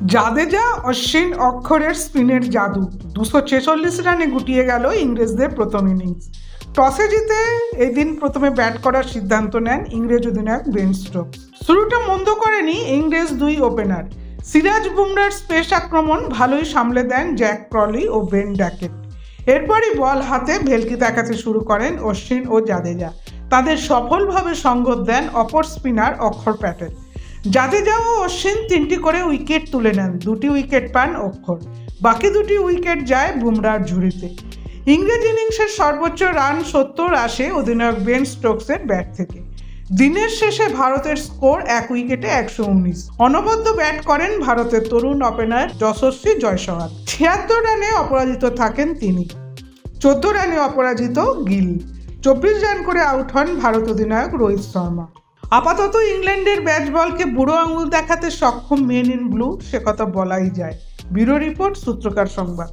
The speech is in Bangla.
জাদেজা অশ্বিন অক্ষরের স্পিনের জাদু 246 রানে গুটিয়ে গেল ইংরেজদের প্রথম ইনিংস। টসে জিতে এদিন প্রথমে ব্যাট করার সিদ্ধান্ত নেন ইংরেজ অধিনায়ক বেন স্টোকস। শুরুটা মন্দ করেনি ইংরেজ দুই ওপেনার। সিরাজ বুমরার স্পেস আক্রমণ ভালোই সামলে দেন জ্যাক ক্রলি ও বেন ড্যাকেট। এরপরই বল হাতে ভেলকি দেখাতে শুরু করেন অশ্বিন ও জাদেজা। তাদের সফলভাবে সঙ্গত দেন অপর স্পিনার অক্ষর প্যাটেল। জাদেজা ও অশ্বিন 3টি করে উইকেট তুলে নেন, 2টি উইকেট পান অক্ষর। বাকি 2টি উইকেট যায় বুমরার ঝুড়িতে। ইংরেজ ইনিংসের সর্বোচ্চ রান 70 আসে অধিনায়ক বেন স্টোকসের ব্যাট থেকে। দিনের শেষে ভারতের স্কোর 1 উইকেটে 119। অনবদ্য ব্যাট করেন ভারতের তরুণ ওপেনার যশস্বী জয়সওয়াল। 76 রানে অপরাজিত থাকেন তিনি। 14 রানে অপরাজিত গিল। 24 রান করে আউট হন ভারত অধিনায়ক রোহিত শর্মা। আপাতত ইংল্যান্ডের ব্যাট বলকে বুড়ো আঙুল দেখাতে সক্ষম মেন ইন ব্লু, সে কথা বলাই যায়। ব্যুরো রিপোর্ট, সূত্রকার সংবাদ।